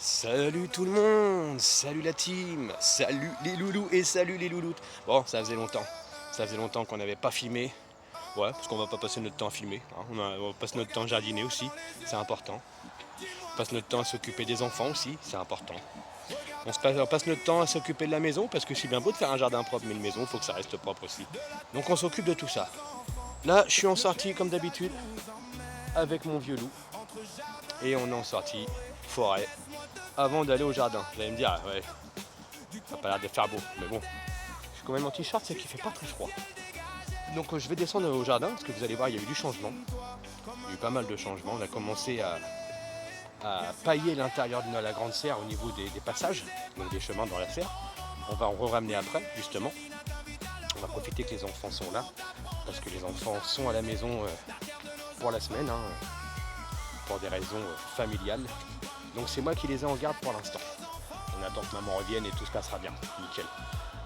Salut tout le monde, salut la team, salut les loulous et salut les louloutes. Bon, ça faisait longtemps qu'on n'avait pas filmé. Ouais, parce qu'on va pas passer notre temps à filmer, hein. On passe notre temps à jardiner aussi, c'est important. On passe notre temps à s'occuper des enfants aussi, c'est important. On passe notre temps à s'occuper de la maison, parce que c'est bien beau de faire un jardin propre, mais une maison, il faut que ça reste propre aussi. Donc on s'occupe de tout ça. Là, je suis en sortie comme d'habitude, avec mon vieux loup. Et on est en sortie forêt, avant d'aller au jardin. Vous allez me dire, ouais, ça n'a pas l'air de faire beau, mais bon, je suis quand même en t-shirt, c'est qu'il fait pas très froid. Donc je vais descendre au jardin, parce que vous allez voir, il y a eu du changement. Il y a eu pas mal de changements. On a commencé à pailler l'intérieur de la grande serre au niveau des passages, donc des chemins dans la serre. On va en ramener après, justement. On va profiter que les enfants sont là, parce que les enfants sont à la maison pour la semaine, hein, pour des raisons familiales. Donc c'est moi qui les ai en garde pour l'instant. On attend que maman revienne et tout se passera bien, nickel.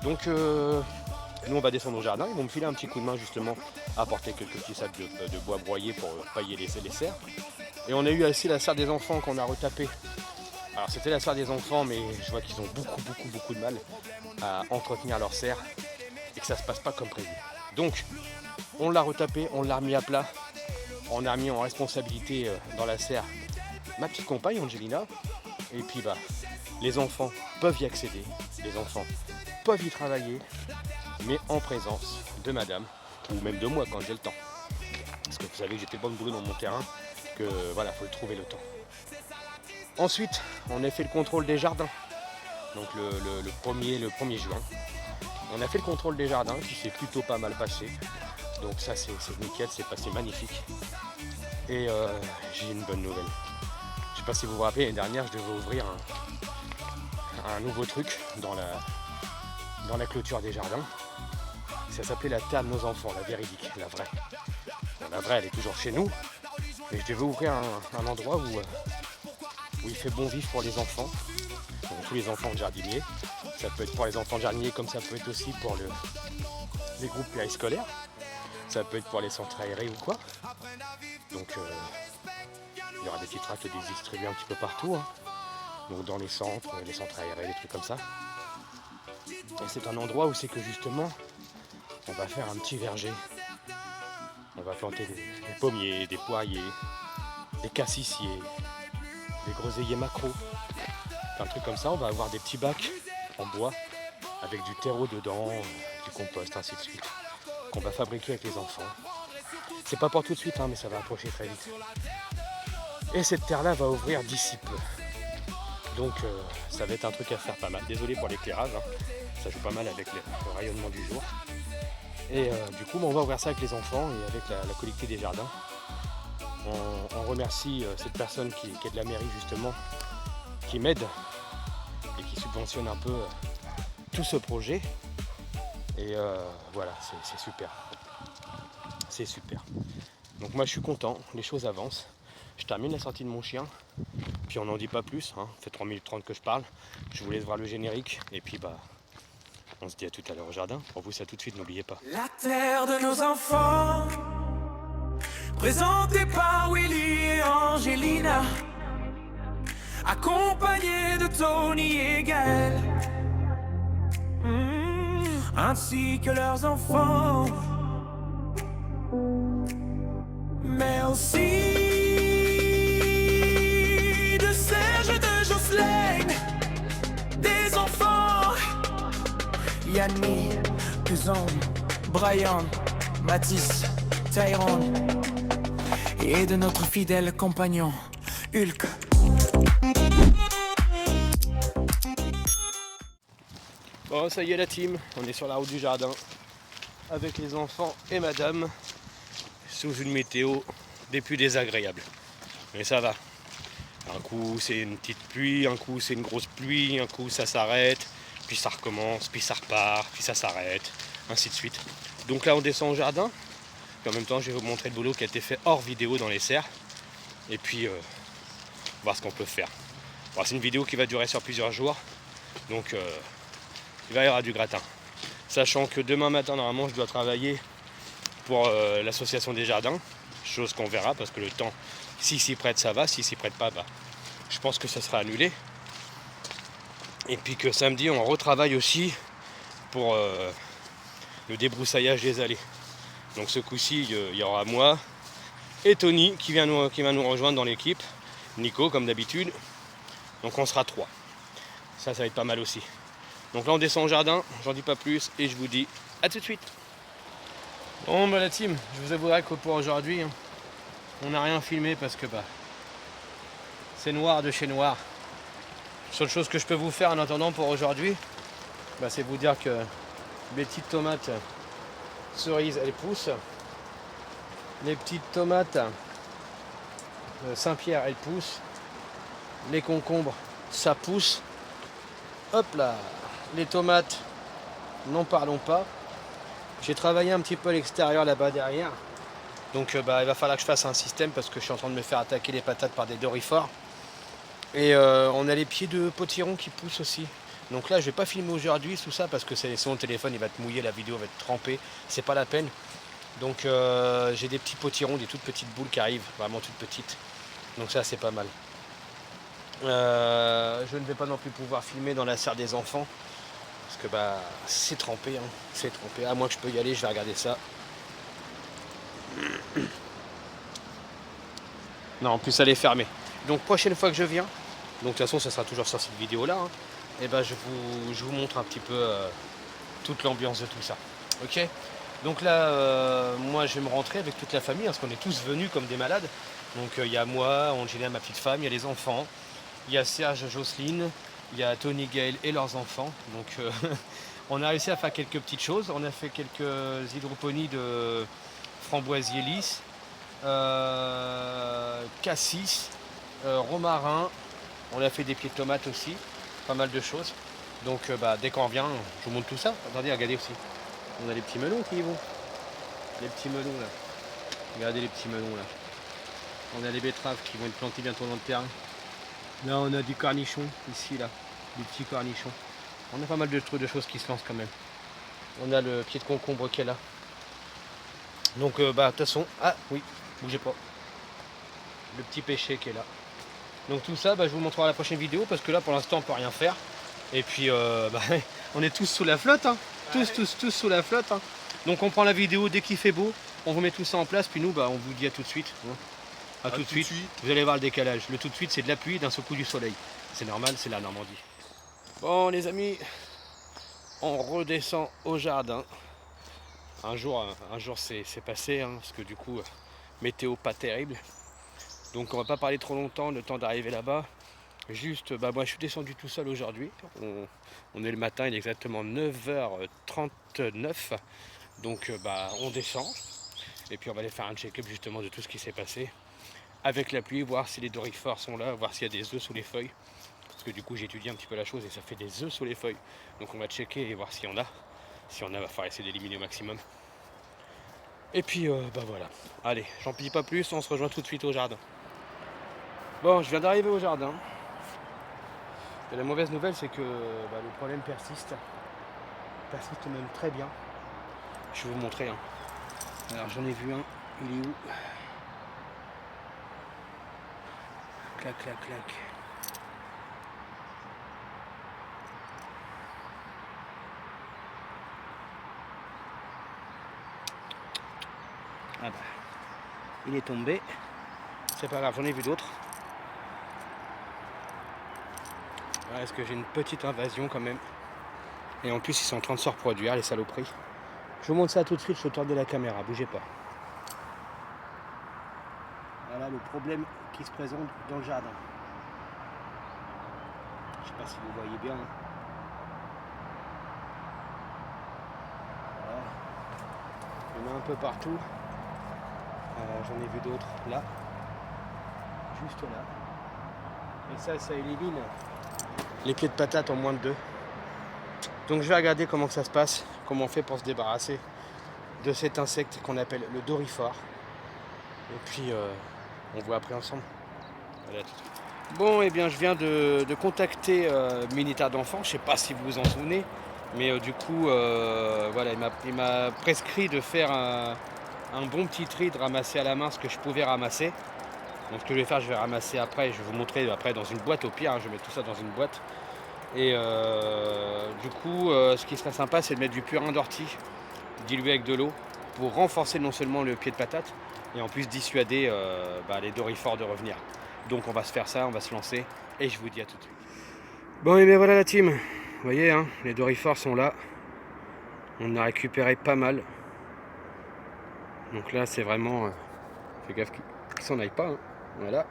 Donc nous on va descendre au jardin, ils vont me filer un petit coup de main justement à apporter quelques petits sacs de bois broyés pour pailler les serres. Et on a eu aussi la serre des enfants qu'on a retapée. Alors c'était la serre des enfants, mais je vois qu'ils ont beaucoup de mal à entretenir leur serre et que ça se passe pas comme prévu. Donc on l'a retapé, on l'a remis à plat, on a remis en responsabilité dans la serre ma petite compagne Angelina. Et puis les enfants peuvent y accéder, les enfants peuvent y travailler, mais en présence de madame, ou même de moi quand j'ai le temps. Parce que vous savez que j'ai tellement de boulot dans mon terrain que voilà, faut le trouver le temps. Ensuite, on a fait le contrôle des jardins. Donc le 1er juin. On a fait le contrôle des jardins qui s'est plutôt pas mal passé. Donc ça c'est nickel, c'est passé magnifique. Et j'ai une bonne nouvelle. Je sais pas si vous vous rappelez, l'année dernière je devais ouvrir un nouveau truc dans la clôture des jardins. Ça s'appelait la terre de nos enfants, la véridique, la vraie. Bon, la vraie elle est toujours chez nous, mais je devais ouvrir un endroit où il fait bon vivre pour les enfants, donc tous les enfants de jardiniers. Ça peut être pour les enfants de jardiniers comme ça peut être aussi pour les groupes périscolaires. Ça peut être pour les centres aérés ou quoi. Donc il y aura des petits tracts distribués un petit peu partout, hein. Donc dans les centres aérés, des trucs comme ça. Et c'est un endroit où c'est que justement on va faire un petit verger. On va planter des pommiers, des poiriers, des cassissiers, des groseilliers macros, plein de trucs comme ça. On va avoir des petits bacs en bois avec du terreau dedans, du compost, ainsi de suite, qu'on va fabriquer avec les enfants. C'est pas pour tout de suite, hein, mais ça va approcher très vite. Et cette terre-là va ouvrir d'ici peu. Donc ça va être un truc à faire pas mal. Désolé pour l'éclairage, hein. Ça joue pas mal avec le rayonnement du jour. Et du coup, on va ouvrir ça avec les enfants et avec la collecte des jardins. On remercie cette personne qui est de la mairie justement, qui m'aide et qui subventionne un peu tout ce projet. Et voilà, c'est super. C'est super. Donc moi je suis content, les choses avancent. Je termine la sortie de mon chien, puis on n'en dit pas plus, hein. Ça fait 3 minutes 30 que je parle. Je vous laisse voir le générique et puis on se dit à tout à l'heure au jardin. Pour vous, c'est à tout de suite, n'oubliez pas. La terre de nos enfants, présentée par Willy et Angelina, accompagnés de Tony et Gaël, ainsi que leurs enfants, mais aussi de Serge et de Jocelyne, des enfants, Yannick, Kuzan, Brian, Mathis, Tyrone, et de notre fidèle compagnon, Hulk. Bon, ça y est la team, on est sur la route du jardin avec les enfants et madame sous une météo des plus désagréables. Mais ça va. Un coup c'est une petite pluie, un coup c'est une grosse pluie, un coup ça s'arrête, puis ça recommence, puis ça repart, puis ça s'arrête, ainsi de suite. Donc là on descend au jardin, puis en même temps je vais vous montrer le boulot qui a été fait hors vidéo dans les serres, et puis voir ce qu'on peut faire. Bon, c'est une vidéo qui va durer sur plusieurs jours, donc il va y avoir du gratin. Sachant que demain matin normalement je dois travailler pour l'association des jardins, chose qu'on verra parce que le temps, s'il s'y prête ça va, s'il s'y prête pas, je pense que ça sera annulé. Et puis que samedi on retravaille aussi pour le débroussaillage des allées. Donc ce coup-ci il y aura moi et Tony qui va nous rejoindre dans l'équipe. Nico comme d'habitude. Donc on sera 3. Ça va être pas mal aussi. Donc là on descend au jardin, j'en dis pas plus et je vous dis à tout de suite. Bon bah la team, je vous avouerai que pour aujourd'hui, on n'a rien filmé parce que c'est noir de chez noir. La seule chose que je peux vous faire en attendant pour aujourd'hui, c'est vous dire que les petites tomates cerises elles poussent. Les petites tomates Saint-Pierre elles poussent. Les concombres ça pousse. Hop là, les tomates, n'en parlons pas. J'ai travaillé un petit peu à l'extérieur là-bas derrière. Donc il va falloir que je fasse un système parce que je suis en train de me faire attaquer les patates par des dorifores. Et on a les pieds de potiron qui poussent aussi. Donc là je vais pas filmer aujourd'hui tout ça parce que sinon le téléphone il va être mouillé, la vidéo va être trempée, c'est pas la peine. Donc j'ai des petits potirons, des toutes petites boules qui arrivent, vraiment toutes petites. Donc ça c'est pas mal. Je ne vais pas non plus pouvoir filmer dans la serre des enfants. Parce que c'est trempé, c'est trempé. À moins que je peux y aller, je vais regarder ça. Non, en plus elle est fermée. Donc prochaine fois que je viens, donc de toute façon ça sera toujours sur cette vidéo là, et je vous montre un petit peu toute l'ambiance de tout ça. Ok. Donc là, moi je vais me rentrer avec toute la famille, parce qu'on est tous venus comme des malades. Donc il y a moi, Angela, ma petite femme, il y a les enfants, il y a Serge, Jocelyne. Il y a Tony, Gaël et leurs enfants. Donc on a réussi à faire quelques petites choses. On a fait quelques hydroponies de framboisier lisse, cassis, romarin. On a fait des pieds de tomates aussi. Pas mal de choses. Donc dès qu'on revient, je vous montre tout ça. Attendez, regardez aussi. On a les petits melons qui y vont. Les petits melons là. Regardez les petits melons là. On a les betteraves qui vont être plantées bientôt dans le terrain. Là on a du cornichon ici là, des petits cornichons. On a pas mal de choses qui se lancent quand même. On a le pied de concombre qui est là. Donc de toute façon, ah oui, bougez pas. Le petit pêcher qui est là. Donc tout ça je vous montrerai à la prochaine vidéo parce que là pour l'instant on peut rien faire. Et puis on est tous sous la flotte, tous sous la flotte. Donc on prend la vidéo dès qu'il fait beau, on vous met tout ça en place, puis nous on vous dit à tout de suite. A tout de suite. Vous allez voir le décalage. Le tout de suite, c'est de la pluie d'un seul coup du soleil. C'est normal, c'est la Normandie. Bon, les amis, on redescend au jardin. Un jour c'est passé, parce que du coup, météo pas terrible. Donc, on va pas parler trop longtemps, le temps d'arriver là-bas. Juste, moi, je suis descendu tout seul aujourd'hui. On est le matin, il est exactement 9h39. Donc, on descend. Et puis, on va aller faire un check-up justement de tout ce qui s'est passé. Avec la pluie, voir si les dorifores sont là, voir s'il y a des œufs sous les feuilles. Parce que du coup j'ai étudié un petit peu la chose et ça fait des œufs sous les feuilles. Donc on va checker et voir s'il y en a. Si on a, va falloir essayer d'éliminer au maximum. Et puis voilà. Allez, j'en dis pas plus, on se rejoint tout de suite au jardin. Bon, je viens d'arriver au jardin. Et la mauvaise nouvelle c'est que le problème persiste. Persiste même très bien. Je vais vous montrer. Alors j'en ai vu un, il est où ? Clac, clac, clac. Ah il est tombé. C'est pas grave, j'en ai vu d'autres. Est-ce que j'ai une petite invasion quand même. Et en plus, ils sont en train de se reproduire, les saloperies. Je vous montre ça tout de suite, je vais tourner la caméra, bougez pas. Voilà le problème qui se présente dans le jardin. Je sais pas si vous voyez bien. Voilà. Il y en a un peu partout. J'en ai vu d'autres là. Juste là. Et ça élimine les pieds de patate en moins de 2. Donc je vais regarder comment que ça se passe, comment on fait pour se débarrasser de cet insecte qu'on appelle le dorifore. Et puis on voit après ensemble. Allez, bon, et bien je viens de contacter Militaire d'enfants, je ne sais pas si vous vous en souvenez, mais du coup, voilà, il m'a prescrit de faire un bon petit tri, de ramasser à la main ce que je pouvais ramasser. Donc ce que je vais faire, je vais ramasser après, je vais vous montrer après dans une boîte au pire, je vais mettre tout ça dans une boîte. Et du coup, ce qui serait sympa, c'est de mettre du purin d'ortie dilué avec de l'eau pour renforcer non seulement le pied de patate, et en plus dissuader les dorifores de revenir. Donc on va se faire ça, on va se lancer, et je vous dis à tout de suite. Bon, et bien voilà la team. Vous voyez, hein, les dorifores sont là. On a récupéré pas mal. Donc là, c'est vraiment... fais gaffe qu'ils s'en aillent pas. Hein. Voilà.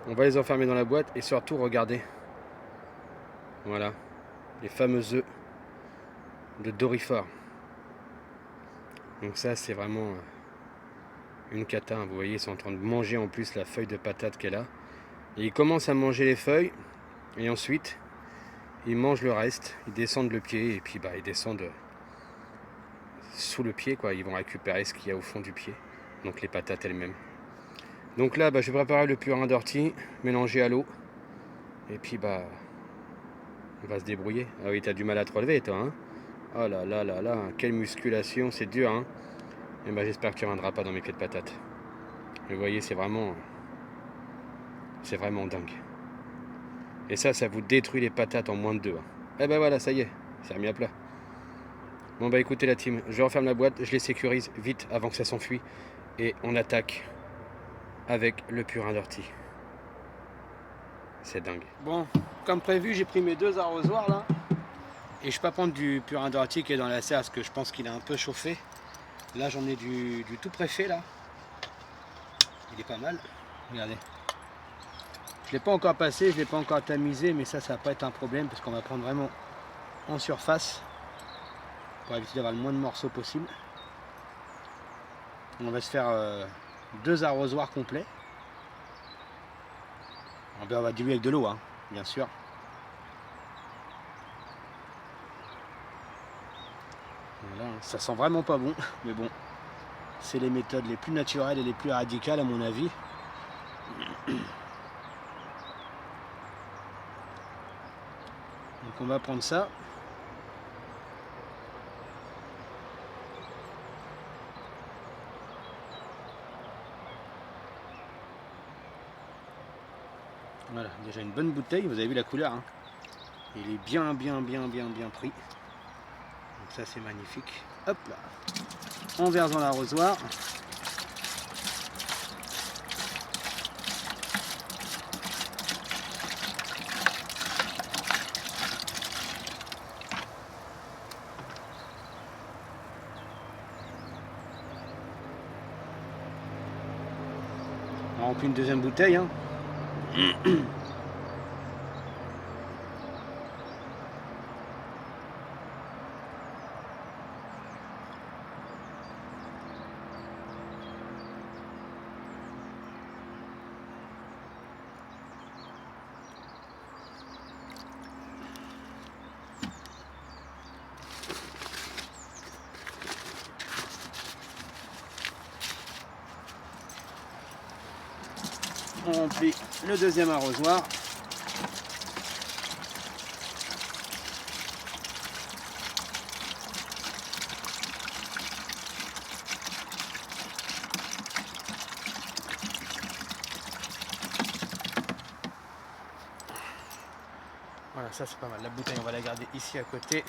On va les enfermer dans la boîte, et surtout, regardez. Voilà. Les fameux œufs de dorifores. Donc ça, c'est vraiment une cata. Vous voyez, ils sont en train de manger en plus la feuille de patate qu'elle a. Et ils commencent à manger les feuilles. Et ensuite, ils mangent le reste. Ils descendent le pied. Et puis, ils descendent sous le pied, quoi. Ils vont récupérer ce qu'il y a au fond du pied. Donc les patates elles-mêmes. Donc là, je vais préparer le purin d'ortie mélangé à l'eau. Et puis, on va se débrouiller. Ah oui, t'as du mal à te relever, toi, hein. Oh là là là là, quelle musculation, c'est dur, hein. Et j'espère que tu ne reviendras pas dans mes pieds de patate. Vous voyez, c'est vraiment dingue. Et ça vous détruit les patates en moins de 2. Hein. Eh ben voilà, ça y est, c'est remis à plat. Bon écoutez la team, je referme la boîte, je les sécurise vite avant que ça s'enfuit. Et on attaque avec le purin d'ortie. C'est dingue. Bon, comme prévu, j'ai pris mes 2 arrosoirs là. Et je ne vais pas prendre du purin d'ortie qui est dans la serre parce que je pense qu'il est un peu chauffé. Là j'en ai du tout préfet là. Il est pas mal. Regardez. Je ne l'ai pas encore passé, je ne l'ai pas encore tamisé, mais ça va pas être un problème parce qu'on va prendre vraiment en surface pour éviter d'avoir le moins de morceaux possible. On va se faire 2 arrosoirs complets. On va diluer avec de l'eau, hein, bien sûr. Voilà, ça sent vraiment pas bon, mais bon, c'est les méthodes les plus naturelles et les plus radicales à mon avis. Donc on va prendre ça. Voilà, déjà une bonne bouteille, vous avez vu la couleur, hein. Il est bien pris. Donc ça c'est magnifique. Hop là. On verse dans l'arrosoir. On remplit une deuxième bouteille, hein. On remplit le deuxième arrosoir. Voilà, ça c'est pas mal. La bouteille, on va la garder ici à côté.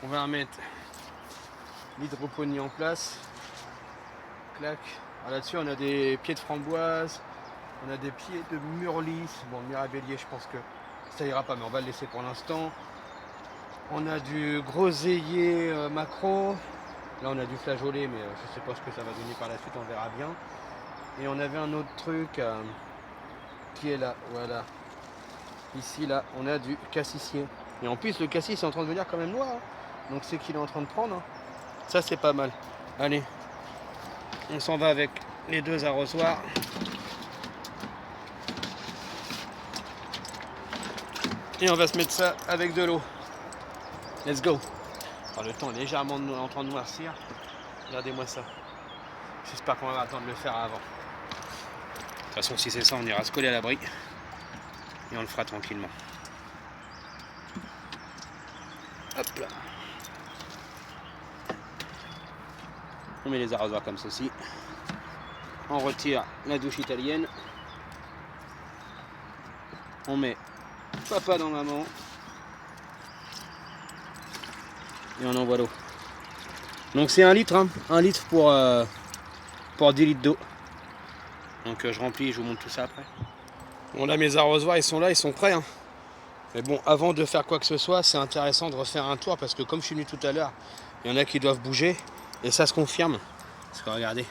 On va remettre l'hydroponie en place. Clac. Là-dessus, on a des pieds de framboise, on a des pieds de mûrlis. Bon, mirabellier, je pense que ça ira pas, mais on va le laisser pour l'instant. On a du groseillier macro. Là, on a du flageolet, mais je sais pas ce que ça va donner par la suite, on verra bien. Et on avait un autre truc qui est là, voilà. Ici, là, on a du cassissier. Et en plus, le cassis est en train de devenir quand même noir. Hein. Donc, c'est qu'il est en train de prendre. Hein. Ça, c'est pas mal. Allez. On s'en va avec les 2 arrosoirs. Et on va se mettre ça avec de l'eau. Let's go. Alors, le temps est légèrement en train de noircir. Regardez-moi ça. J'espère qu'on va attendre de le faire avant. De toute façon, si c'est ça, on ira se coller à l'abri. Et on le fera tranquillement. Hop là. On met les arrosoirs comme ceci. On retire la douche italienne. On met papa dans maman. Et on envoie l'eau. Donc c'est 1 litre, hein, 1 litre pour 10 litres d'eau. Donc je remplis et je vous montre tout ça après. Bon là mes arrosoirs ils sont là, ils sont prêts. Hein. Mais bon, avant de faire quoi que ce soit, c'est intéressant de refaire un tour parce que comme je suis venu tout à l'heure, il y en a qui doivent bouger et ça se confirme. Parce que regardez.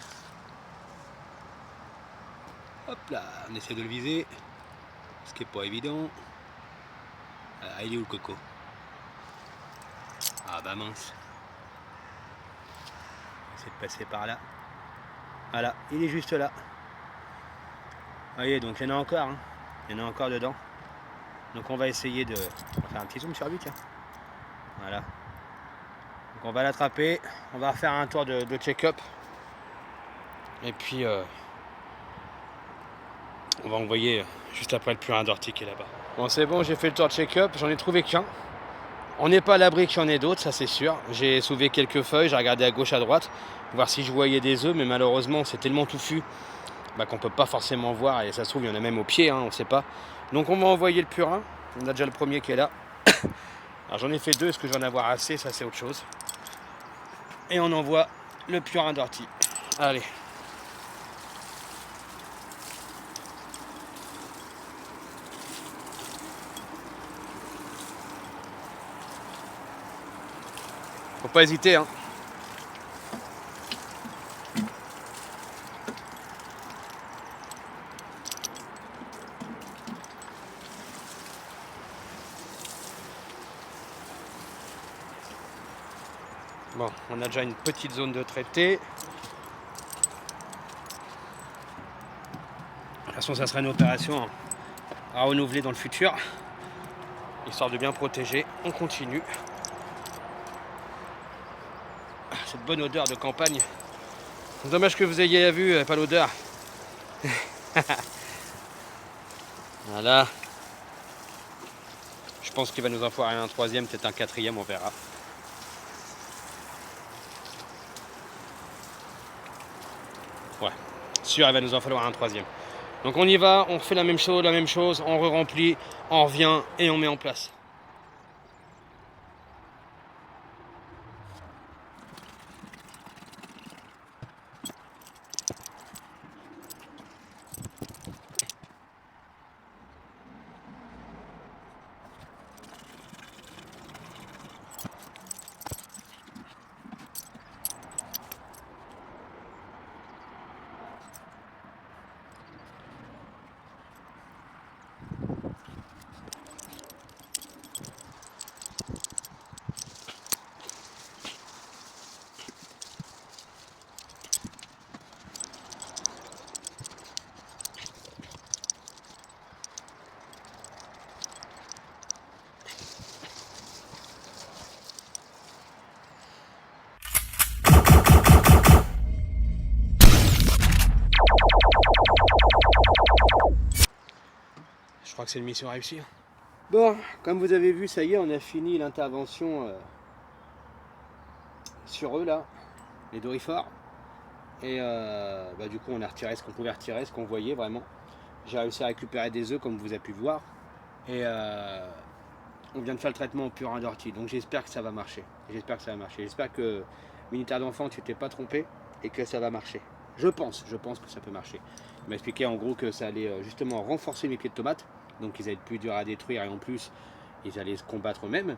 Hop là, on essaie de le viser. Ce qui n'est pas évident. Ah, il est où le coco? Ah bah mince. On essaie de passer par là. Voilà, il est juste là. Vous voyez, donc il y en a encore. Hein. Il y en a encore dedans. Donc on va essayer de faire un petit zoom sur lui, tiens. Voilà. Donc on va l'attraper. On va refaire un tour de check-up. Et puis on va envoyer juste après le purin d'ortie qui est là-bas. Bon c'est bon, j'ai fait le tour de check-up. J'en ai trouvé qu'un. On n'est pas à l'abri qu'il y en ait d'autres, ça c'est sûr. J'ai soulevé quelques feuilles, j'ai regardé à gauche, à droite, voir si je voyais des œufs, mais malheureusement c'est tellement touffu qu'on ne peut pas forcément voir, et ça se trouve il y en a même au pied, hein, on ne sait pas. Donc on va envoyer le purin, on a déjà le premier qui est là. Alors j'en ai fait 2, est-ce que je vais en avoir assez, ça c'est autre chose. Et on envoie le purin d'ortie. Allez. Faut pas hésiter, hein. Bon, on a déjà une petite zone de traité. De toute façon, ça sera une opération à renouveler dans le futur. Histoire de bien protéger. On continue. Cette bonne odeur de campagne. Dommage que vous ayez vu, pas l'odeur. Voilà. Je pense qu'il va nous en falloir un 3e, peut-être un 4e, on verra. Ouais, sûr, il va nous en falloir un 3e. Donc on y va, on fait la même chose, on re-remplit, on revient et on met en place. Je crois que c'est une mission réussie. Bon, comme vous avez vu, ça y est, on a fini l'intervention sur eux là, les doryphores. Et du coup, on a retiré ce qu'on pouvait retirer, ce qu'on voyait vraiment. J'ai réussi à récupérer des œufs comme vous avez pu voir. Et on vient de faire le traitement au purin d'ortie. Donc j'espère que ça va marcher. J'espère que Militaire d'enfant, tu t'es pas trompé et que ça va marcher. Je pense que ça peut marcher. Il m'a expliqué en gros que ça allait justement renforcer mes pieds de tomates. Donc ils allaient être plus durs à détruire et en plus ils allaient se combattre eux-mêmes.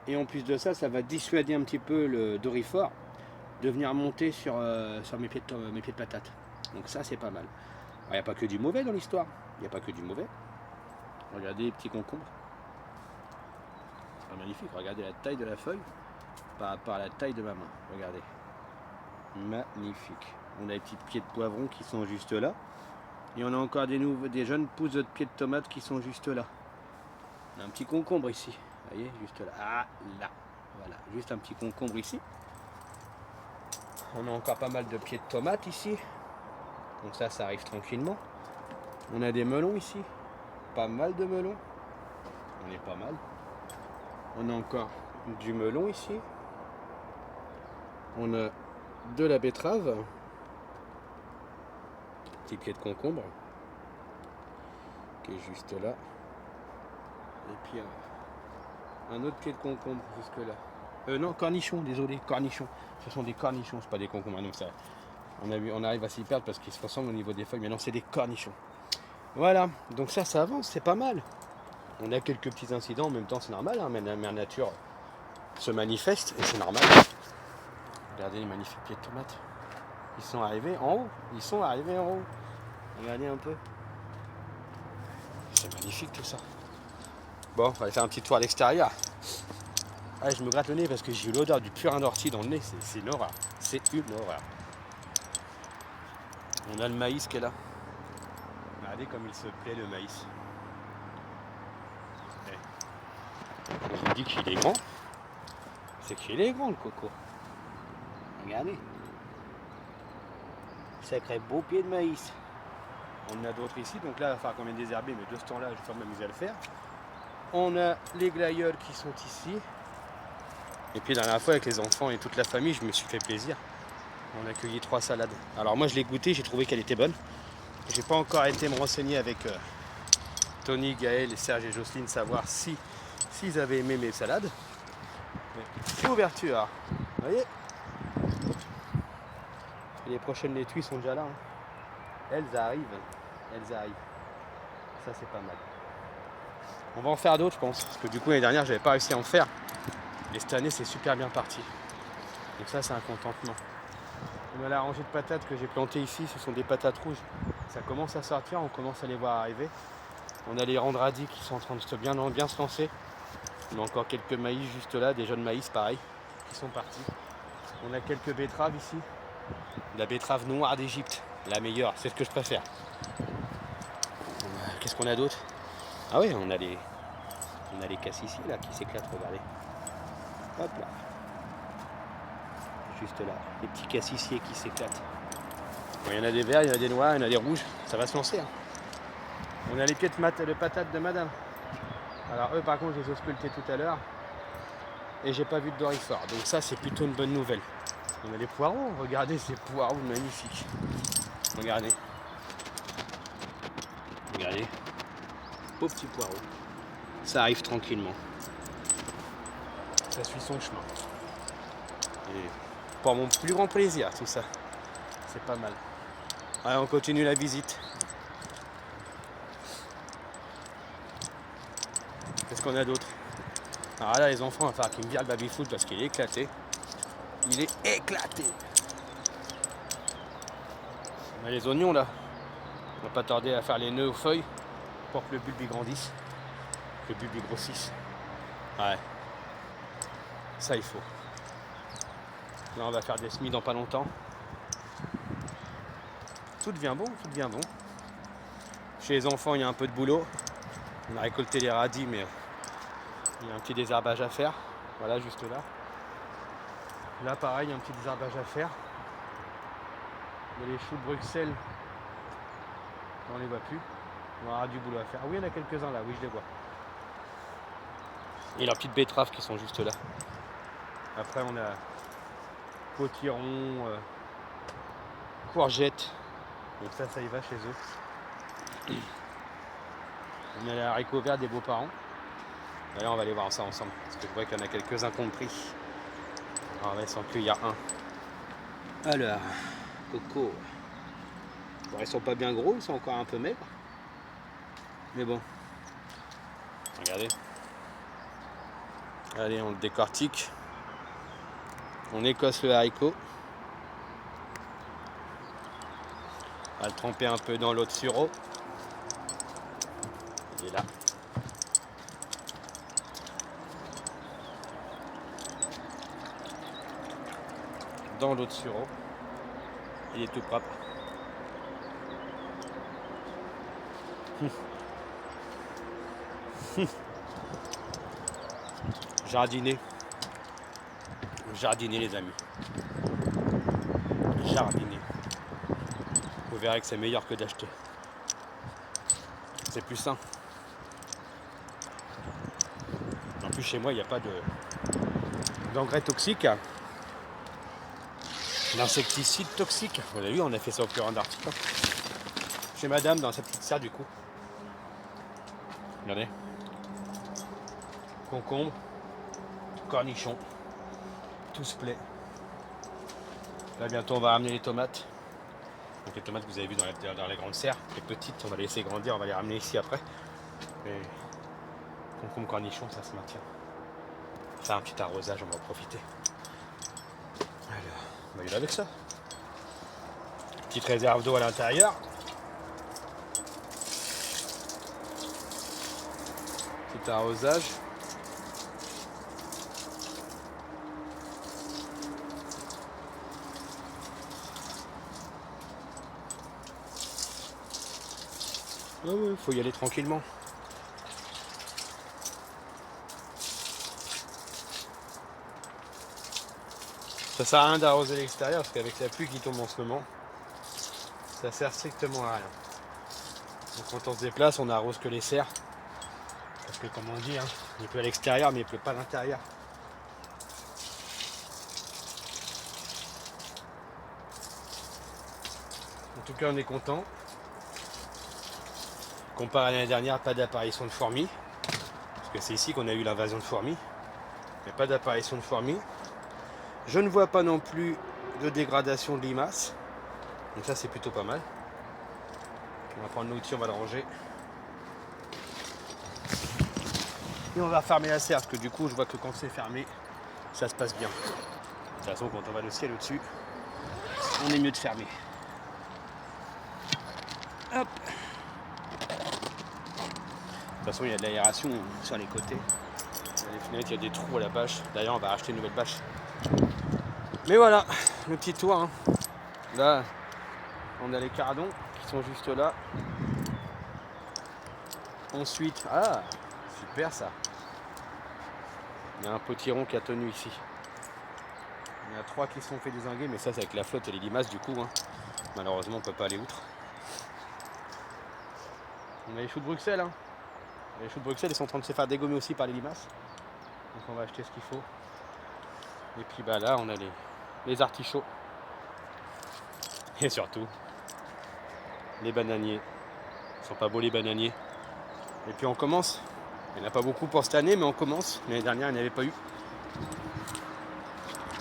Et en plus de ça, ça va dissuader un petit peu le doryphore de venir monter sur mes pieds de patate. Donc ça c'est pas mal. Il n'y a pas que du mauvais dans l'histoire. Il n'y a pas que du mauvais. Regardez les petits concombres. C'est magnifique. Regardez la taille de la feuille par rapport à la taille de ma main. Regardez. Magnifique. On a les petits pieds de poivron qui sont juste là. Et on a encore des jeunes pousses de pieds de tomates qui sont juste là. On a un petit concombre ici. Vous voyez, juste là. Ah, là. Voilà, juste un petit concombre ici. On a encore pas mal de pieds de tomates ici. Donc ça arrive tranquillement. On a des melons ici. Pas mal de melons. On est pas mal. On a encore du melon ici. On a de la betterave. Petit pied de concombre. Qui est juste là. Et puis un autre pied de concombre jusque là. Non, cornichons, désolé, cornichons. Ce sont des cornichons, c'est pas des concombres. Ah non, ça, on arrive à s'y perdre parce qu'ils se ressemblent au niveau des feuilles, mais non, c'est des cornichons. Voilà, donc ça avance, c'est pas mal. On a quelques petits incidents, en même temps c'est normal, hein, mais la mère nature se manifeste et c'est normal. Regardez les magnifiques pieds de tomates. Ils sont arrivés en haut. Ils sont arrivés en haut. Regardez un peu. C'est magnifique tout ça. Bon, on va aller faire un petit tour à l'extérieur. Ah, je me gratte le nez parce que j'ai eu l'odeur du purin d'ortie dans le nez. C'est une horreur. C'est une horreur. On a le maïs qui est là. Regardez comme il se plaît le maïs. Je vous dis qu'il est grand. C'est qu'il est grand le coco. Regardez. Sacré beau pied de maïs. On en a d'autres ici, donc là il va falloir qu'on vienne désherber, mais de ce temps-là, je vais m'amuser à le faire. On a les glaïeuls qui sont ici. Et puis la dernière fois avec les enfants et toute la famille, je me suis fait plaisir. On a accueilli 3 salades. Alors moi je l'ai goûté, j'ai trouvé qu'elle était bonne. J'ai pas encore été me renseigner avec Tony, Gaël, Serge et Jocelyne, savoir s'ils avaient aimé mes salades. Mais ouverture, vous voyez. Et les prochaines laitues sont déjà là. Hein. Elles arrivent. Ça c'est pas mal. On va en faire d'autres je pense. Parce que du coup l'année dernière j'avais pas réussi à en faire. Et cette année c'est super bien parti. Donc ça c'est un contentement. On a la rangée de patates que j'ai plantées ici. Ce sont des patates rouges. Ça commence à sortir, on commence à les voir arriver. On a les randradis qui sont en train de bien se lancer. On a encore quelques maïs juste là, des jeunes maïs pareil, qui sont partis. On a quelques betteraves ici. La betterave noire d'Égypte, la meilleure, c'est ce que je préfère. Qu'est-ce qu'on a d'autre? Ah oui, on a les cassissiers là qui s'éclatent, regardez. Hop là. Juste là, les petits cassissiers qui s'éclatent. Bon, il y en a des verts, il y en a des noirs, il y en a des rouges, ça va se lancer. Hein. On a les pieds de patates de madame. Alors eux par contre je les ai auscultés tout à l'heure et j'ai pas vu de dorifort, donc ça c'est plutôt une bonne nouvelle. On a les poireaux, regardez ces poireaux magnifiques. Regardez. Regardez. Beaux petits poireaux. Ça arrive tranquillement. Ça suit son chemin. Et pour mon plus grand plaisir tout ça. C'est pas mal. Allez, on continue la visite. Qu'est-ce qu'on a d'autre? Alors là les enfants, il va falloir qu'ils me virent le baby-foot parce qu'il est éclaté. Il est éclaté. On a les oignons là. On va pas tarder à faire les nœuds aux feuilles pour que le bulbe grandisse. Que le bulbe grossisse. Ouais. Ça il faut. Là on va faire des semis dans pas longtemps. Tout devient bon, tout devient bon. Chez les enfants il y a un peu de boulot. On a récolté les radis mais il y a un petit désherbage à faire. Voilà juste là. Là pareil, il y a un petit désherbage à faire. Il y a les choux de Bruxelles. On ne les voit plus. On aura du boulot à faire. Ah oui, il y en a quelques-uns là, oui je les vois. Et leurs petites betteraves qui sont juste là. Après on a potiron, courgettes. Donc ça y va chez eux. On a les haricots verts des beaux-parents. Et là on va aller voir ça ensemble. Parce que je vois qu'il y en a quelques-uns compris. Alors là, sans plus, il y a un. Alors, coco. Bon, ils sont pas bien gros, ils sont encore un peu maigres. Mais bon. Regardez. Allez, on le décortique. On écosse le haricot. On va le tremper un peu dans l'eau de sureau. Il est là. Dans l'eau de sureau. Il est tout propre. Jardiner. Jardiner les amis. Jardiner. Vous verrez que c'est meilleur que d'acheter. C'est plus sain. En plus chez moi il n'y a pas d'engrais toxiques. L'insecticide toxique. Vous avez vu, on a fait ça au purin d'article. Chez madame dans sa petite serre du coup. Regardez. concombre, cornichons, tout se plaît. Là bientôt on va ramener les tomates. Donc les tomates que vous avez vues dans les grandes serres, les petites, on va les laisser grandir, on va les ramener ici après. Et concombre, cornichons, ça se maintient. Faire un petit arrosage, on va en profiter. Alors, on va y aller avec ça. Petite réserve d'eau à l'intérieur. Petit arrosage. Ouais, faut y aller tranquillement. Ça sert à rien d'arroser l'extérieur parce qu'avec la pluie qui tombe en ce moment, ça sert strictement à rien. Donc quand on se déplace, on n'arrose que les serres. Parce que comme on dit, hein, il pleut à l'extérieur mais il pleut pas à l'intérieur. En tout cas on est content. Comparé à l'année dernière, pas d'apparition de fourmis. Parce que c'est ici qu'on a eu l'invasion de fourmis. Mais pas d'apparition de fourmis. Je ne vois pas non plus de dégradation de limaces. Donc ça c'est plutôt pas mal. On va prendre l'outil, on va le ranger. Et on va fermer la serre, parce que du coup je vois que quand c'est fermé, ça se passe bien. De toute façon quand on va le ciel au-dessus, on est mieux de fermer. Hop. De toute façon il y a de l'aération sur les côtés. Il y a les fenêtres, il y a des trous à la bâche. D'ailleurs on va racheter une nouvelle bâche. Mais voilà, le petit toit. Hein. Là, on a les cardons qui sont juste là. Ensuite, ah, super ça. Il y a un potiron qui a tenu ici. Il y en a 3 qui se sont fait dézinguer, mais ça c'est avec la flotte et les limaces du coup. Hein. Malheureusement on ne peut pas aller outre. On a les choux de Bruxelles. Hein. Les choux de Bruxelles ils sont en train de se faire dégommer aussi par les limaces. Donc on va acheter ce qu'il faut. Et puis bah là on a les artichauts. Et surtout les bananiers. Ils sont pas beaux les bananiers. Et puis on commence. Il n'y en a pas beaucoup pour cette année, mais on commence. L'année dernière il n'y en avait pas eu.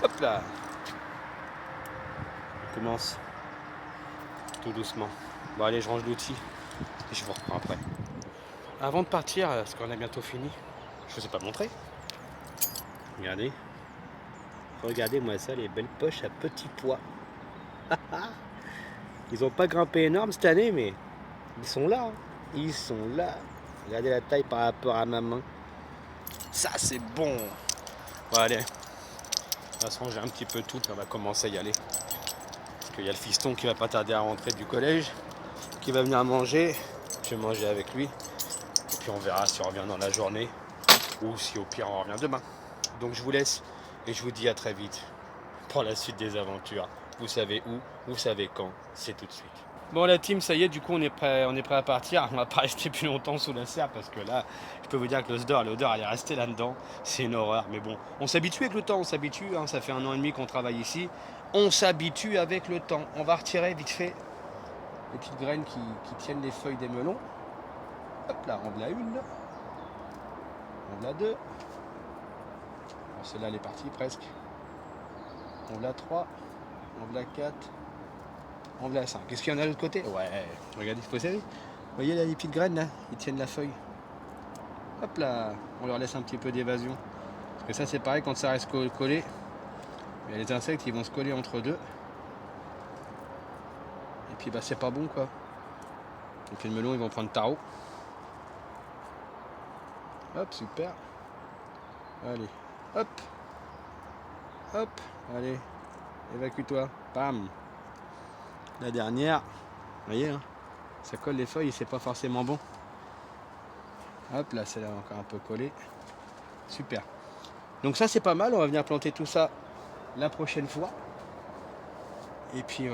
Hop là. On commence tout doucement. Bon allez, je range l'outil et je vous reprends après. Avant de partir, parce qu'on a bientôt fini, je ne vous ai pas montré. Regardez. Regardez-moi ça, les belles poches à petits pois. Ils n'ont pas grimpé énorme cette année, mais ils sont là. Hein. Ils sont là. Regardez la taille par rapport à ma main. Ça, c'est bon. Bon, allez. De toute façon, j'ai un petit peu tout, puis on va commencer à y aller. Parce qu'il y a le fiston qui va pas tarder à rentrer du collège, qui va venir manger. Je vais manger avec lui. Et puis on verra si on revient dans la journée, ou si au pire on revient demain. Donc je vous laisse. Et je vous dis à très vite pour la suite des aventures. Vous savez où, vous savez quand, c'est tout de suite. Bon la team, ça y est, du coup on est prêt à partir. On va pas rester plus longtemps sous la serre parce que là, je peux vous dire que l'odeur elle est restée là-dedans. C'est une horreur, mais bon, on s'habitue avec le temps, on s'habitue. Hein, ça fait 1 an et demi qu'on travaille ici. On s'habitue avec le temps. On va retirer vite fait les petites graines qui tiennent les feuilles des melons. Hop là, on l'a une là. On l'a 2. Bon, celle-là elle est partie presque. On l'a 3. On l'a 4. On l'a 5. Qu'est-ce qu'il y en a de l'autre côté? Ouais, regardez, vous voyez là les petites graines là, ils tiennent la feuille. Hop là, on leur laisse un petit peu d'évasion. Parce que ça c'est pareil, quand ça reste collé, il y a les insectes ils vont se coller entre deux. Et puis bah c'est pas bon quoi. Donc les melons ils vont prendre tarot. Hop, super. Allez, hop. Hop, allez, évacue-toi. Bam. La dernière, vous voyez, hein, ça colle les feuilles et c'est pas forcément bon. Hop, là, c'est là encore un peu collé. Super. Donc ça, c'est pas mal. On va venir planter tout ça la prochaine fois. Et puis,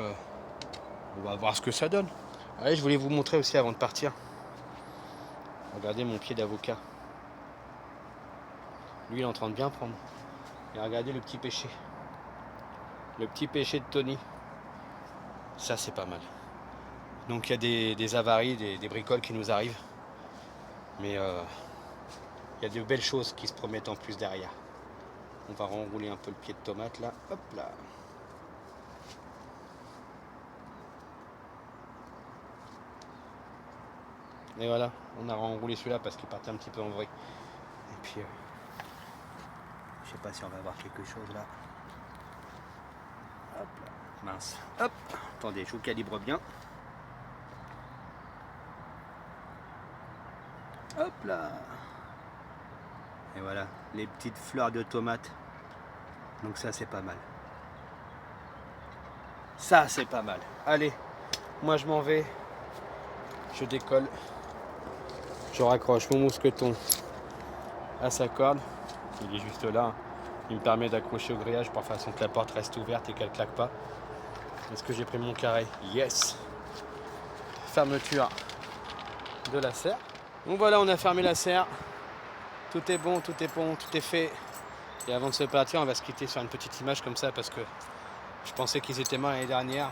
on va voir ce que ça donne. Allez, je voulais vous montrer aussi avant de partir. Regardez mon pied d'avocat. Lui, il est en train de bien prendre. Et regardez le petit pêcher. Le petit pêcher de Tony. Ça, c'est pas mal. Donc, il y a des avaries, des bricoles qui nous arrivent. Mais il y a de belles choses qui se promettent en plus derrière. On va renrouler un peu le pied de tomate là. Hop là. Et voilà, on a renroulé celui-là parce qu'il partait un petit peu en vrille. Et puis, je sais pas si on va avoir quelque chose là. Hop là, mince. Hop, attendez, je vous calibre bien. Hop là. Et voilà, les petites fleurs de tomates. Donc ça, c'est pas mal. Ça, c'est pas mal. Allez, moi je m'en vais. Je décolle. Je raccroche mon mousqueton à sa corde. Il est juste là. Il me permet d'accrocher au grillage pour façon que la porte reste ouverte et qu'elle ne claque pas. Est-ce que j'ai pris mon carré? Yes. Fermeture de la serre. Donc voilà, on a fermé la serre. Tout est bon, tout est fait. Et avant de se partir, on va se quitter sur une petite image comme ça parce que je pensais qu'ils étaient morts l'année dernière.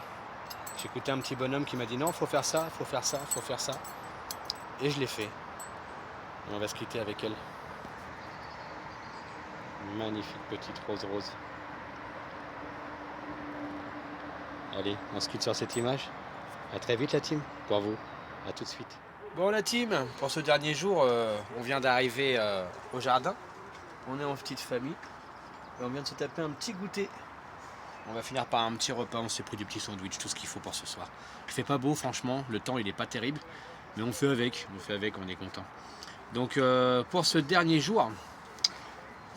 J'ai écouté un petit bonhomme qui m'a dit non, faut faire ça, faut faire ça, faut faire ça. Et je l'ai fait. Et on va se quitter avec elle. Magnifique petite rose. Allez, on se quitte sur cette image. À très vite la team, pour vous. À tout de suite. Bon la team, pour ce dernier jour, on vient d'arriver au jardin. On est en petite famille. Et on vient de se taper un petit goûter. On va finir par un petit repas, on s'est pris des petits sandwichs, tout ce qu'il faut pour ce soir. Il fait pas beau franchement, le temps il est pas terrible. Mais on fait avec, on est content. Donc pour ce dernier jour,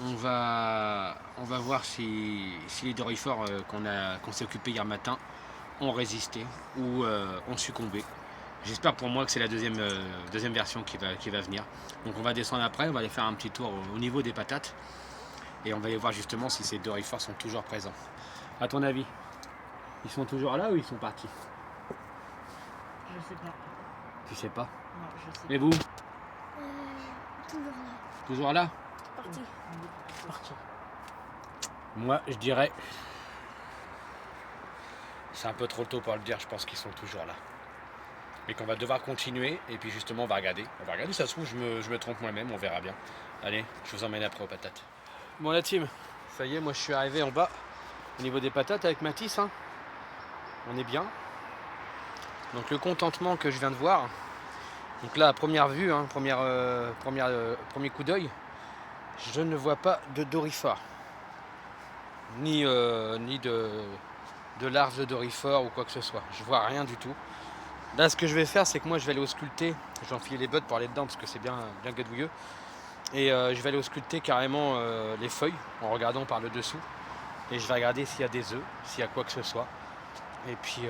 on va voir si les dorifores qu'on s'est occupés hier matin ont résisté ou ont succombé. J'espère pour moi que c'est la deuxième version qui va venir. Donc on va descendre après, on va aller faire un petit tour au niveau des patates. Et on va aller voir justement si ces dorifores sont toujours présents. À ton avis, ils sont toujours là ou ils sont partis? Je sais pas. Tu sais pas? Non, je sais Et vous? Toujours là. Toujours là? Parti. pas. Parti. Moi, je dirais... C'est un peu trop tôt pour le dire, je pense qu'ils sont toujours là. Mais qu'on va devoir continuer, et puis justement, on va regarder. On va regarder, ça se trouve, je me trompe moi-même, on verra bien. Allez, je vous emmène après aux patates. Bon, la team, ça y est, moi je suis arrivé en bas, au niveau des patates avec Mathis. Hein. On est bien. Donc le contentement que je viens de voir, donc là à première vue, hein, premier coup d'œil, je ne vois pas de dorifort, ni de larves de dorifort ou quoi que ce soit. Je vois rien du tout. Là ce que je vais faire, c'est que moi je vais aller ausculter, je vais enfiler les bottes pour aller dedans parce que c'est bien gadouilleux. Et je vais aller ausculter carrément les feuilles en regardant par le dessous. Et je vais regarder s'il y a des œufs, s'il y a quoi que ce soit. Et puis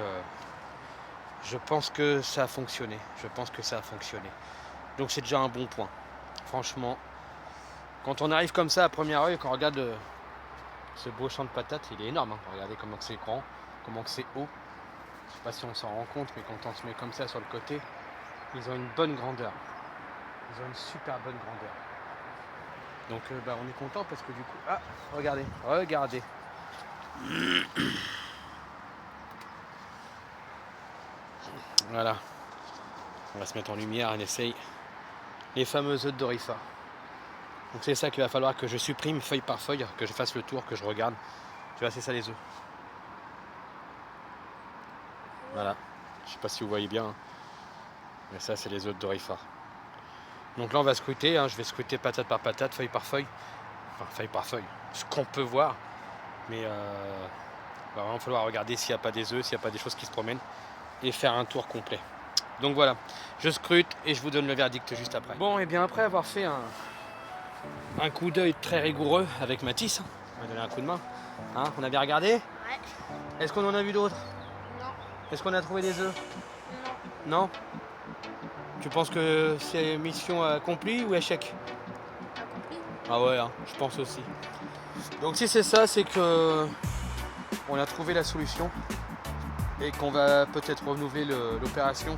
je pense que ça a fonctionné. Donc c'est déjà un bon point. Franchement, quand on arrive comme ça à première œil, quand on regarde ce beau champ de patates, il est énorme. Hein. Regardez comment c'est grand, comment c'est haut. Je ne sais pas si on s'en rend compte, mais quand on se met comme ça sur le côté, ils ont une bonne grandeur. Ils ont une super bonne grandeur. Donc on est content parce que du coup... Ah, regardez. Voilà. On va se mettre en lumière, on essaye les fameux œufs de dorifort. Donc c'est ça qu'il va falloir que je supprime feuille par feuille, que je fasse le tour, que je regarde. Tu vois, c'est ça les œufs. Voilà. Je sais pas si vous voyez bien. Mais ça, c'est les œufs de dorifort. Donc là, on va scruter. Hein. Je vais scruter patate par patate, feuille par feuille. Enfin, feuille par feuille. Ce qu'on peut voir. Mais il va vraiment falloir regarder s'il n'y a pas des œufs, s'il n'y a pas des choses qui se promènent. Et faire un tour complet. Donc voilà. Je scrute et je vous donne le verdict juste après. Bon, et bien après avoir fait un coup d'œil très rigoureux avec Mathis, on va donner un coup de main. Hein, on a bien regardé? Ouais. Est-ce qu'on en a vu d'autres? Non. Est-ce qu'on a trouvé des œufs? Non. Non? Tu penses que c'est mission accomplie ou échec? Accompli. Ah ouais, hein, je pense aussi. Donc si c'est ça, c'est que on a trouvé la solution et qu'on va peut-être renouveler l'opération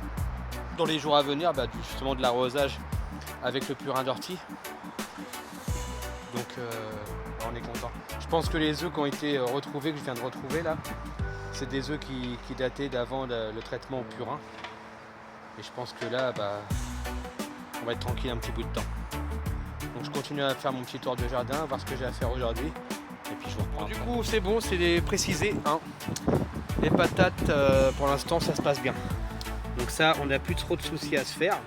dans les jours à venir, justement de l'arrosage avec le purin d'ortie. Donc on est content. Je pense que les œufs qui ont été retrouvés, que je viens de retrouver là, c'est des œufs qui dataient d'avant le traitement au purin. Et je pense que là, on va être tranquille un petit bout de temps. Donc je continue à faire mon petit tour de jardin, voir ce que j'ai à faire aujourd'hui. Et puis je vous reprends. Du coup c'est bon, c'est précisé. Hein. Les patates, pour l'instant ça se passe bien. Donc ça, on n'a plus trop de soucis à se faire.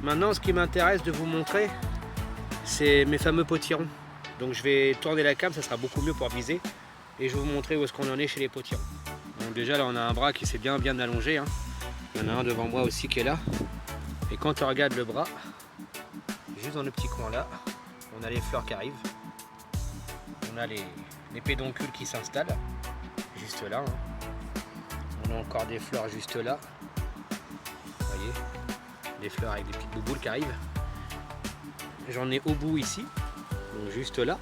Maintenant, ce qui m'intéresse de vous montrer, c'est mes fameux potirons. Donc je vais tourner la cam, ça sera beaucoup mieux pour viser. Et je vais vous montrer où est-ce qu'on en est chez les potirons. Donc déjà là, on a un bras qui s'est bien allongé. Hein. Il y en a un devant moi aussi qui est là. Et quand on regarde le bras, juste dans le petit coin là, on a les fleurs qui arrivent. On a les pédoncules qui s'installent, juste là. Hein. On a encore des fleurs juste là. Vous voyez, des fleurs avec des petites bouboules qui arrivent. J'en ai au bout ici, donc juste là.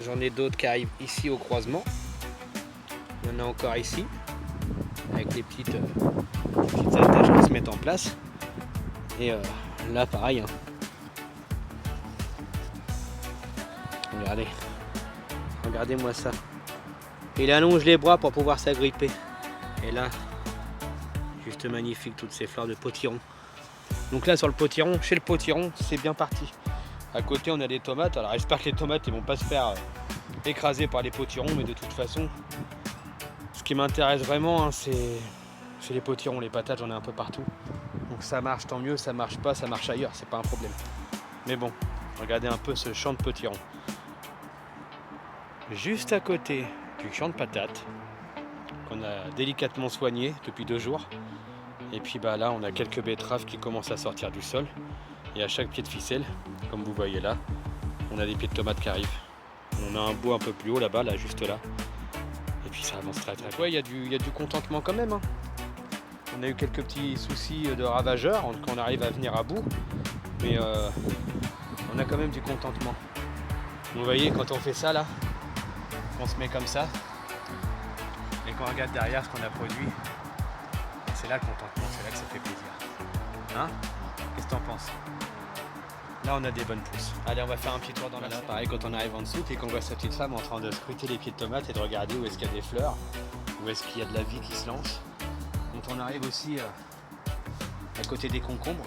J'en ai d'autres qui arrivent ici au croisement. Il y en a encore ici, avec les petites attaches qui se mettent en place. Et là pareil. Hein. Regardez. Regardez-moi ça. Il allonge les bras pour pouvoir s'agripper. Et là, juste magnifique, toutes ces fleurs de potiron. Donc là sur le potiron, chez le potiron, c'est bien parti. À côté on a des tomates. Alors j'espère que les tomates ils vont pas se faire écraser par les potirons, mais de toute façon, ce qui m'intéresse vraiment, hein, c'est les potirons, les patates, j'en ai un peu partout. Donc ça marche, tant mieux, ça marche pas, ça marche ailleurs, c'est pas un problème. Mais bon, regardez un peu ce champ de potirons. Juste à côté du champ de patates, qu'on a délicatement soigné depuis 2 jours. Et puis bah là, on a quelques betteraves qui commencent à sortir du sol. Et à chaque pied de ficelle, comme vous voyez là, on a des pieds de tomates qui arrivent. On a un bout un peu plus haut là-bas, là, juste là. Et puis ça avance très très. Ouais, il y a du contentement quand même. Hein. On a eu quelques petits soucis de ravageurs quand on arrive à venir à bout. Mais on a quand même du contentement. Vous voyez, quand on fait ça là, on se met comme ça. Et quand on regarde derrière ce qu'on a produit, c'est là le contentement, c'est là que ça fait plaisir. Hein? Qu'est-ce que t'en penses? Là on a des bonnes pousses. Allez, on va faire un petit tour dans la serre. Pareil, quand on arrive en dessous et qu'on voit sa petite femme en train de scruter les pieds de tomates et de regarder où est-ce qu'il y a des fleurs, où est-ce qu'il y a de la vie qui se lance. Quand on arrive aussi à côté des concombres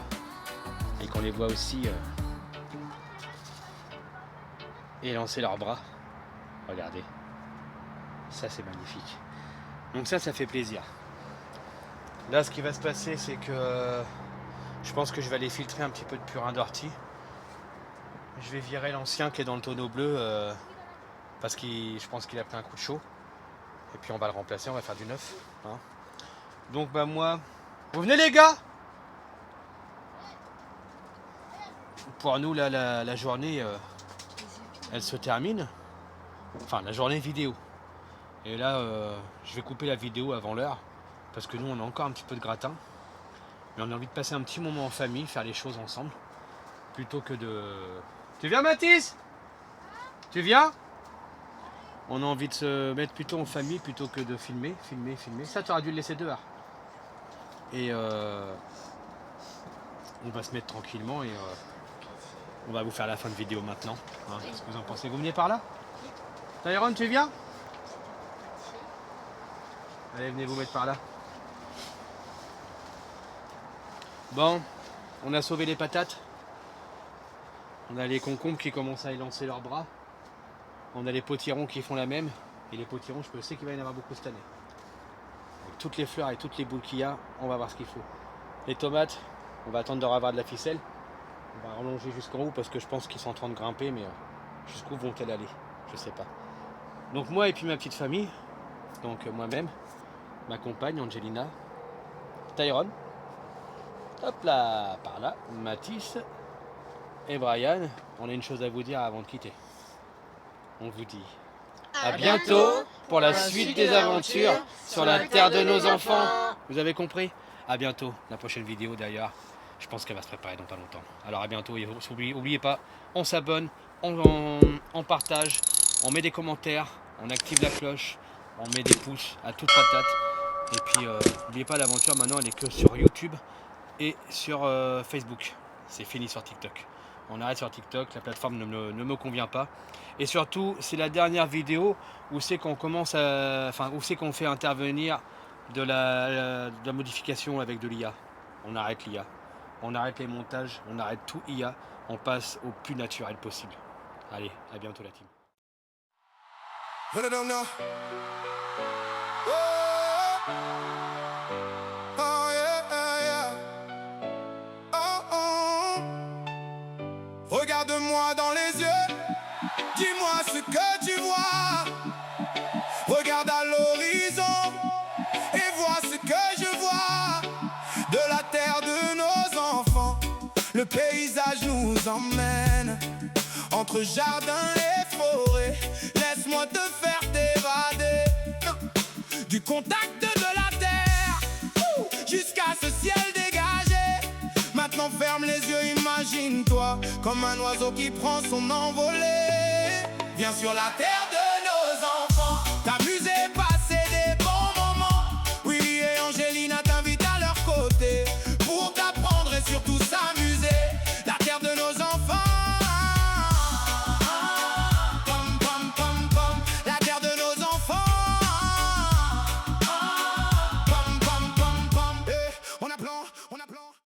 et qu'on les voit aussi élancer leurs bras. Regardez. Ça c'est magnifique. Donc ça fait plaisir. Là ce qui va se passer c'est que je pense que je vais aller filtrer un petit peu de purin d'ortie. Je vais virer l'ancien qui est dans le tonneau bleu parce que je pense qu'il a pris un coup de chaud. Et puis on va le remplacer, on va faire du neuf. Hein. Donc bah moi... Vous venez les gars? Pour nous là la journée elle se termine. Enfin la journée vidéo. Et là je vais couper la vidéo avant l'heure. Parce que nous on a encore un petit peu de gratin. Mais on a envie de passer un petit moment en famille, faire les choses ensemble. Plutôt que de... Tu viens Mathis? Tu viens? On a envie de se mettre plutôt en famille plutôt que de filmer. Ça tu auras dû le laisser dehors. Et on va se mettre tranquillement et on va vous faire la fin de vidéo maintenant. Hein, qu'est-ce que vous en pensez? Vous venez par là? Tyrone, tu viens? Allez, venez vous mettre par là. Bon, on a sauvé les patates. On a les concombres qui commencent à élancer leurs bras. On a les potirons qui font la même. Et les potirons, je sais qu'il va y en avoir beaucoup cette année. Avec toutes les fleurs et toutes les boules qu'il y a, on va voir ce qu'il faut. Les tomates, on va attendre de avoir de la ficelle. On va rallonger jusqu'en haut parce que je pense qu'ils sont en train de grimper, mais jusqu'où vont-elles aller? Je sais pas. Donc moi et puis ma petite famille, donc moi-même, ma compagne Angelina, Tyrone, hop là, par là, Mathis et Brian, on a une chose à vous dire avant de quitter. On vous dit à bientôt pour la suite des aventures sur la terre de nos enfants. Vous avez compris? À bientôt. La prochaine vidéo d'ailleurs, je pense qu'elle va se préparer dans pas longtemps. Alors à bientôt et n'oubliez pas, on s'abonne, on partage, on met des commentaires, on active la cloche, on met des pouces à toute patate. Et puis n'oubliez pas, l'aventure maintenant elle est que sur YouTube et sur Facebook. C'est fini sur TikTok. On arrête sur TikTok, la plateforme ne me convient pas. Et surtout, c'est la dernière vidéo où c'est qu'on commence à... Enfin, où c'est qu'on fait intervenir de la modification avec de l'IA. On arrête l'IA. On arrête les montages, on arrête tout IA, on passe au plus naturel possible. Allez, à bientôt la team. Oh, yeah, yeah. Oh. Regarde-moi dans les yeux, dis-moi ce que tu vois. Regarde à l'horizon et vois ce que je vois. De la terre de nos enfants, le paysage nous emmène entre jardins et forêts. Laisse-moi te faire t'évader du contact de la terre jusqu'à ce ciel dégagé. Maintenant ferme les yeux, imagine-toi comme un oiseau qui prend son envolée. Viens sur la terre